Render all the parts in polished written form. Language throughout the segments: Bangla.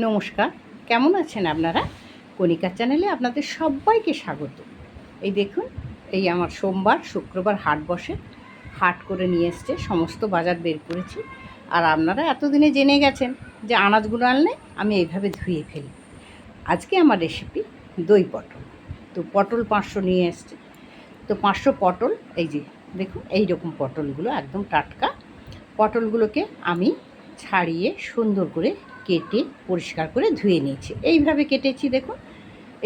নমস্কার, কেমন আছেন আপনারা? কণিকা চ্যানেলে আপনাদের সবাইকে স্বাগত। এই দেখুন, এই আমার সোমবার শুক্রবার হাট বসে, হাট করে নিয়ে এসছে, সমস্ত বাজার বের করেছি। আর আপনারা এতদিনে জেনে গেছেন যে আনাজগুলো আনলে আমি এইভাবে ধুয়ে ফেলি। আজকে আমার রেসিপি দই পটল। তো পটল 500 নিয়ে এসছে। তো 500 পটল, এই যে দেখুন এই রকম পটলগুলো একদম টাটকা। পটলগুলোকে আমি ছাড়িয়ে সুন্দর করে কেটে পরিষ্কার করে ধুয়ে নিয়েছি। এইভাবে কেটেছি দেখুন,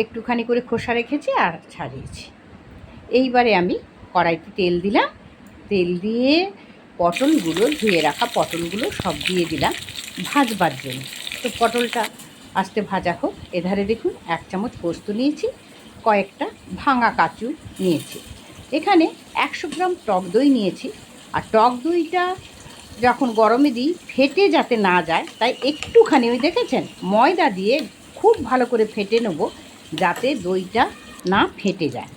একটুখানি করে খোসা রেখেছি আর ছাড়িয়েছি। এইবারে আমি কড়াইতে তেল দিলাম, তেল দিয়ে পটলগুলো, ধুয়ে রাখা পটলগুলো সব দিয়ে দিলাম ভাজবার জন্য। তো পটলটা আস্তে ভাজা হোক। এধারে দেখুন 1 চামচ পোস্ত নিয়েছি, কয়েকটা ভাঙা কাজু নিয়েছি, এখানে 100 গ্রাম টক দই নিয়েছি। আর টক দইটা যখন গরমে দিই ফেটে যাতে না যায়, তাই একটুখানি ওই দেখেছেন ময়দা দিয়ে খুব ভালো করে ফেটে নেব যাতে দইটা না ফেটে যায়।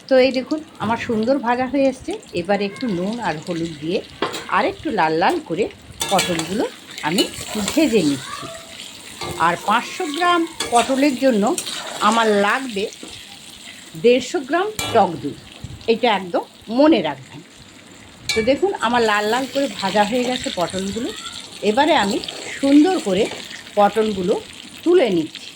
তো এই দেখুন আমার সুন্দর ভাজা হয়ে এসছে। এবার একটু নুন আর হলুদ দিয়ে আর একটু লাল লাল করে পটলগুলো আমি ভেজে নিচ্ছি। আর 500 গ্রাম পটলের জন্য আমার লাগবে 150 গ্রাম টক দই, এটা একদম মনে রাখবেন। তো দেখুন আমার লাল লাল করে ভাজা হয়ে গেছে পটলগুলো। এবারে আমি সুন্দর করে পটলগুলো তুলে নিচ্ছি।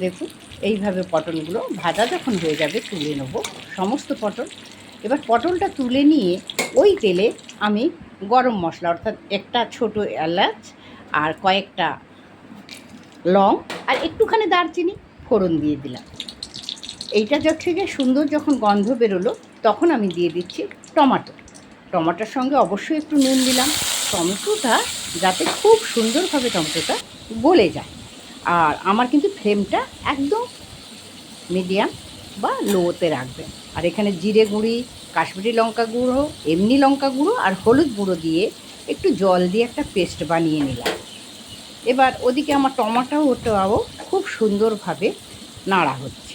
দেখুন এইভাবে পটলগুলো ভাজা যখন হয়ে যাবে তুলে নেব সমস্ত পটল। এবার পটলটা তুলে নিয়ে ওই তেলে আমি গরম মশলা, অর্থাৎ একটা ছোট এলাচ আর কয়েকটা লং আর একটুখানি দারচিনি ফোড়ন দিয়ে দিলাম। এইটা থেকে সুন্দর যখন গন্ধ বেরোলো তখন আমি দিয়ে দিচ্ছি টমেটো। টমেটোর সঙ্গে অবশ্যই একটু নুন দিলাম, টমেটোটা যাতে খুব সুন্দরভাবে টমেটোটা গলে যায়। আর আমার কিন্তু ফ্লেমটা একদম মিডিয়াম বা লোতে রাখবেন। আর এখানে জিরে গুঁড়ি, কাশ্মীরি লঙ্কা গুঁড়ো, এমনি লঙ্কা গুঁড়ো আর হলুদ গুঁড়ো দিয়ে একটু জল দিয়ে একটা পেস্ট বানিয়ে নিলাম। এবার ওদিকে আমার টমেটোটাও খুব সুন্দরভাবে নাড়া হচ্ছে।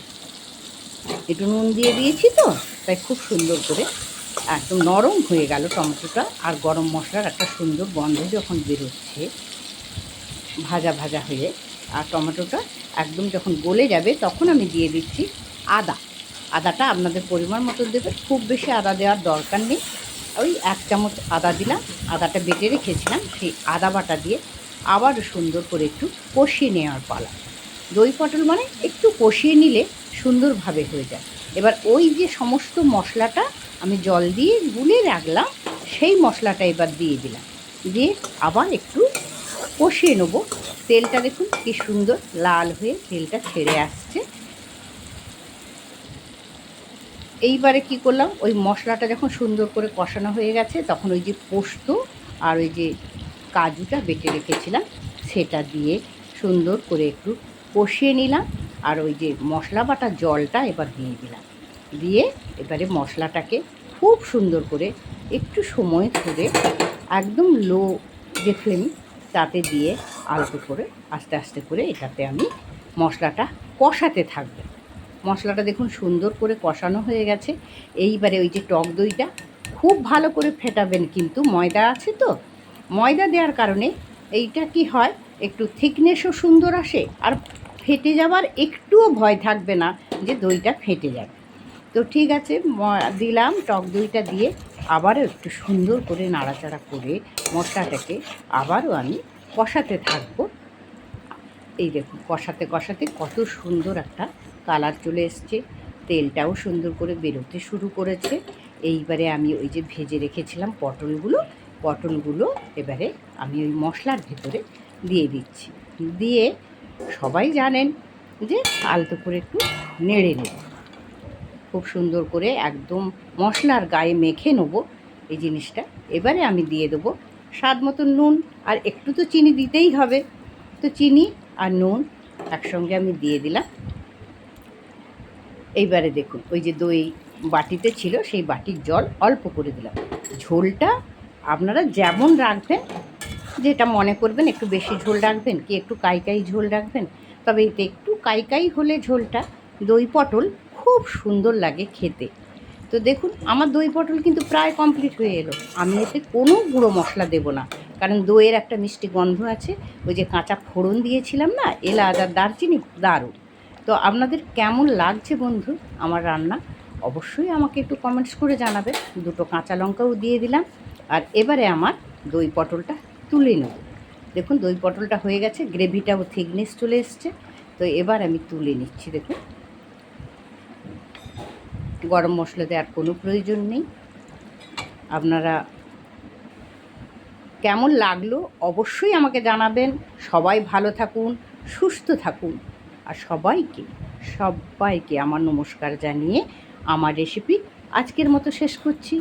একটু নুন দিয়ে দিয়েছি তো, তাই খুব সুন্দর করে একদম নরম হয়ে গেল টমেটোটা। আর গরম মশলার একটা সুন্দর গন্ধ যখন বেরোচ্ছে ভাজা ভাজা হয়ে, আর টমেটোটা একদম যখন গলে যাবে তখন আমি দিয়ে দিচ্ছি আদা। আদাটা আপনাদের পরিমাণ মতো দেবেন, খুব বেশি আদা দেওয়ার দরকার নেই। ওই 1 চামচ আদা দিলাম, আদাটা বেটে রেখেছিলাম, সেই আদা বাটা দিয়ে আবার সুন্দর করে একটু কষিয়ে নেওয়ার পালা। দই পটল মানে একটু কষিয়ে নিলে সুন্দরভাবে হয়ে যায়। এবার ওই যে সমস্ত মশলাটা আমি জল দিয়ে গুলে রাখলাম, সেই মশলাটা এবার দিয়ে দিলাম, দিয়ে আবার একটু কষিয়ে নেবো। তেলটা দেখুন কি সুন্দর লাল হয়ে তেলটা ছেড়ে আসছে। এইবারে কি করলাম, ওই মশলাটা যখন সুন্দর করে কষানো হয়ে গেছে তখন ওই যে পোস্ত আর ওই যে কাজুটা বেটে রেখেছিলাম সেটা দিয়ে সুন্দর করে একটু কষিয়ে নিলাম। আর ওই যে মশলা বাটা জলটা এবার দিয়ে দিলাম, দিয়ে এবারে মশলাটাকে খুব সুন্দর করে একটু সময় ধরে একদম লো যে ফ্লেম তাতে দিয়ে আলতো করে আস্তে আস্তে করে এটাতে আমি মশলাটা কষাতে থাকবো। মশলাটা দেখুন সুন্দর করে কষানো হয়ে গেছে। এইবারে ওই যে টক দইটা খুব ভালো করে ফেটাবেন, কিন্তু ময়দা আছে তো, ময়দা দেওয়ার কারণে এইটা কি হয়, একটু থিকনেসও সুন্দর আসে আর ফেটে যাওয়ার একটুও ভয় থাকবে না যে দইটা ফেটে যাবে। তো ঠিক আছে, দিলাম টক দইটা দিয়ে আবারও একটু সুন্দর করে নাড়াচাড়া করে মশলাটাকে আবারও আমি কষাতে থাকবো। এই দেখুন কষাতে কষাতে কত সুন্দর একটা কালার চলে এসছে, তেলটাও সুন্দর করে বেরোতে শুরু করেছে। এইবারে আমি ওই যে ভেজে রেখেছিলাম পটলগুলো এবারে আমি ওই মশলার ভেতরে দিয়ে দিচ্ছি, দিয়ে সবাই জানেন যে আলতো করে একটু নেড়ে নেব, খুব সুন্দর করে একদম মশলার গায়ে মেখে নেবো এই জিনিসটা। এবারে আমি দিয়ে দেবো স্বাদ মতো নুন, আর একটু তো চিনি দিতেই হবে। তো চিনি আর নুন একসঙ্গে আমি দিয়ে দিলাম। এইবারে দেখুন ওই যে দই বাটিতে ছিল সেই বাটির জল অল্প করে দিলাম। ঝোলটা আপনারা যেমন রাখবেন, যেটা মনে করবেন, একটু বেশি ঝোল রাখবেন কি একটু কাই ঝোল রাখবেন, তবে এতে একটু কাই হলে ঝোলটা দই পটল খুব সুন্দর লাগে খেতে। তো দেখুন আমার দই পটল কিন্তু প্রায় কমপ্লিট হয়ে এলো। আমি এতে কোনো গুঁড়ো মশলা দেবো না, কারণ দইয়ের একটা মিষ্টি গন্ধ আছে। ওই যে কাঁচা ফোড়ন দিয়েছিলাম না, এলাচ আর দারচিনি, দারুণ। তো আপনাদের কেমন লাগছে বন্ধু আমার রান্না, অবশ্যই আমাকে একটু কমেন্টস করে জানাবেন। দুটো কাঁচা লঙ্কাও দিয়ে দিলাম। আর এবারে আমার দই পটলটা তুলে নেব। দেখুন দই পটলটা হয়ে গেছে, গ্রেভিটাও থিকনেস চলে এসছে। তো এবার আমি তুলে নিচ্ছি। দেখুন গরম মশলা দেওয়ার কোনো প্রয়োজন নেই। আপনারা কেমন লাগলো অবশ্যই আমাকে জানাবেন। সবাই ভালো থাকুন, সুস্থ থাকুন। আর সবাইকে আমার নমস্কার জানিয়ে আমার রেসিপি আজকের মতো শেষ করছি।